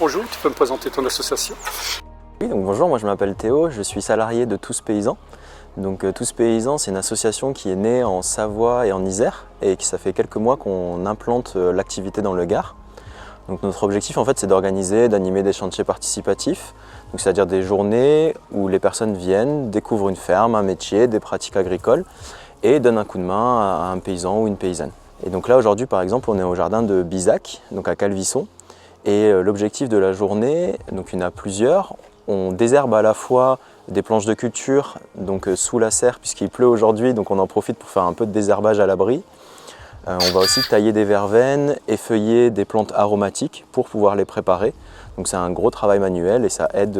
bonjour, tu peux me présenter ton association? Oui, donc bonjour, moi je m'appelle Théo, je suis salarié de Tous Paysans. Donc Tous Paysans, c'est une association qui est née en Savoie et en Isère et qui ça fait quelques mois qu'on implante l'activité dans le Gard. Donc notre objectif en fait c'est d'organiser, d'animer des chantiers participatifs, donc c'est-à-dire des journées où les personnes viennent, découvrent une ferme, un métier, des pratiques agricoles et donnent un coup de main à un paysan ou une paysanne. Et donc là aujourd'hui par exemple on est au jardin de Bizac, donc à Calvisson. Et l'objectif de la journée, donc il y en a plusieurs, on désherbe à la fois des planches de culture, donc sous la serre puisqu'il pleut aujourd'hui, donc on en profite pour faire un peu de désherbage à l'abri. On va aussi tailler des verveines, effeuiller des plantes aromatiques pour pouvoir les préparer. Donc c'est un gros travail manuel et ça aide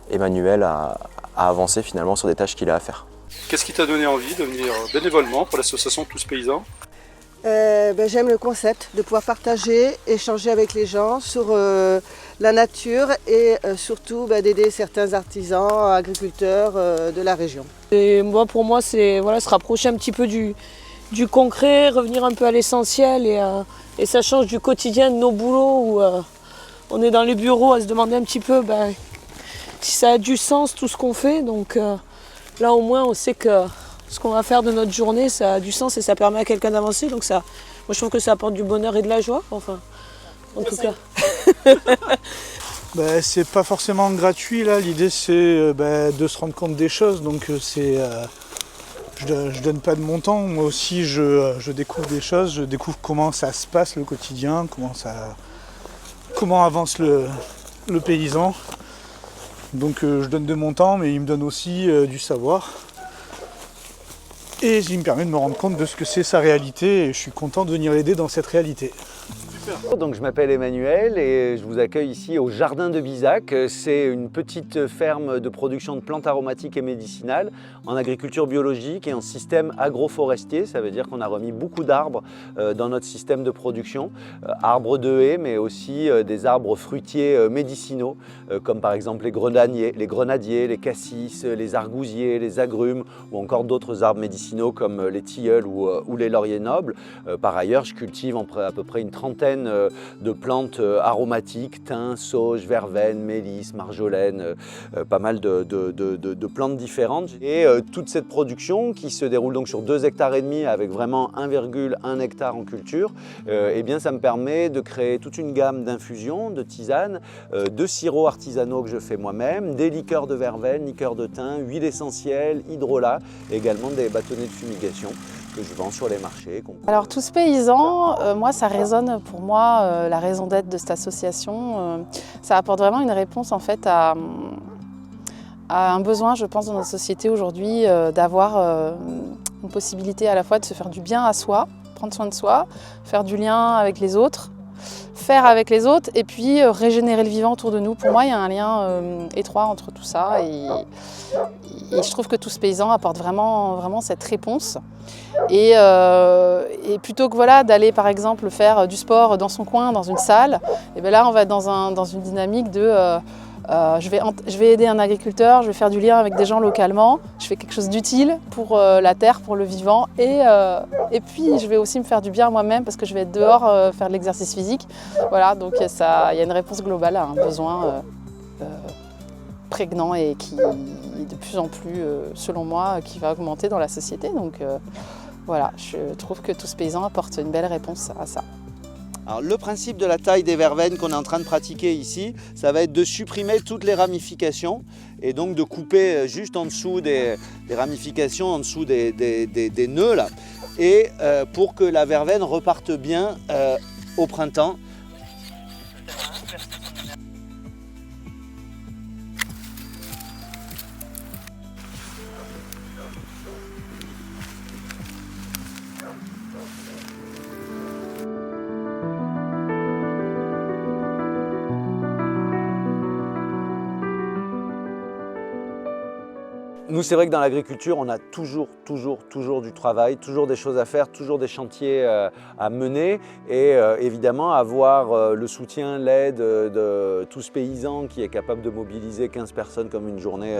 Emmanuel à avancer finalement sur des tâches qu'il a à faire. Qu'est-ce qui t'a donné envie de venir bénévolement pour l'association Tous Paysans? J'aime le concept de pouvoir partager, échanger avec les gens sur la nature et surtout d'aider certains artisans, agriculteurs de la région. Et moi, pour moi, c'est se rapprocher un petit peu du concret, revenir un peu à l'essentiel et ça change du quotidien de nos boulots où on est dans les bureaux à se demander un petit peu si ça a du sens tout ce qu'on fait. Donc là au moins on sait que ce qu'on va faire de notre journée ça a du sens et ça permet à quelqu'un d'avancer. Donc ça, moi je trouve que ça apporte du bonheur et de la joie, enfin en tout cas. C'est pas forcément gratuit là, l'idée c'est de se rendre compte des choses, donc je donne pas de montant, moi aussi je découvre des choses, je découvre comment ça se passe le quotidien, comment avance le paysan. Donc je donne de mon temps, mais il me donne aussi du savoir. Et il me permet de me rendre compte de ce que c'est sa réalité et je suis content de venir l'aider dans cette réalité. Donc je m'appelle Emmanuel et je vous accueille ici au jardin de Bizac. C'est une petite ferme de production de plantes aromatiques et médicinales en agriculture biologique et en système agroforestier. Ça veut dire qu'on a remis beaucoup d'arbres dans notre système de production. Arbres de haies mais aussi des arbres fruitiers médicinaux comme par exemple les grenadiers, les cassis, les argousiers, les agrumes ou encore d'autres arbres médicinaux comme les tilleuls ou les lauriers nobles. Par ailleurs, je cultive à peu près une trentaine de plantes aromatiques, thym, sauge, verveine, mélisse, marjolaine, pas mal de plantes différentes. Et toute cette production qui se déroule donc sur 2,5 hectares avec vraiment 1,1 hectare en culture, ça me permet de créer toute une gamme d'infusions, de tisanes, de sirops artisanaux que je fais moi-même, des liqueurs de verveine, liqueurs de thym, huiles essentielles, hydrolat, et également des bâtonnets de fumigation que je vends sur les marchés. Alors Tous Paysans, moi ça résonne pour moi la raison d'être de cette association. Ça apporte vraiment une réponse en fait à un besoin, je pense, dans notre société aujourd'hui, d'avoir une possibilité à la fois de se faire du bien à soi, prendre soin de soi, faire du lien avec les autres, faire avec les autres et puis régénérer le vivant autour de nous. Pour moi, il y a un lien étroit entre tout ça et je trouve que Tous Paysans apporte vraiment cette réponse. Et plutôt que d'aller par exemple faire du sport dans son coin, dans une salle, et là on va être dans une dynamique de je vais aider un agriculteur, je vais faire du lien avec des gens localement, je fais quelque chose d'utile pour la terre, pour le vivant et puis je vais aussi me faire du bien moi-même parce que je vais être dehors faire de l'exercice physique. Voilà, donc il y a une réponse globale à un besoin prégnant et qui est de plus en plus, selon moi, qui va augmenter dans la société. Donc voilà, je trouve que Tous Paysans apporte une belle réponse à ça. Alors, le principe de la taille des verveines qu'on est en train de pratiquer ici, ça va être de supprimer toutes les ramifications et donc de couper juste en dessous des ramifications, en dessous des nœuds là, et pour que la verveine reparte bien au printemps. Nous, c'est vrai que dans l'agriculture, on a toujours du travail, toujours des choses à faire, toujours des chantiers à mener et évidemment avoir le soutien, l'aide de Tous Paysans qui est capable de mobiliser 15 personnes comme une journée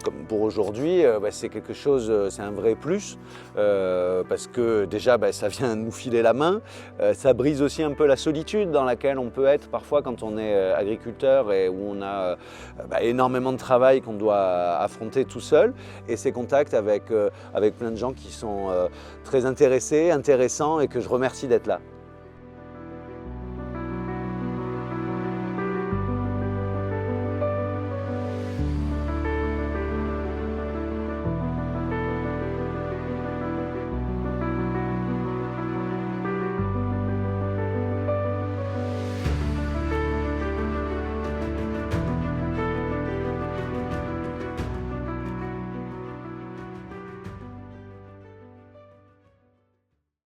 comme pour aujourd'hui, c'est quelque chose, c'est un vrai plus parce que déjà ça vient nous filer la main, ça brise aussi un peu la solitude dans laquelle on peut être parfois quand on est agriculteur et où on a énormément de travail qu'on doit affronter tout seul. Et ces contacts avec plein de gens qui sont très intéressés, intéressants et que je remercie d'être là.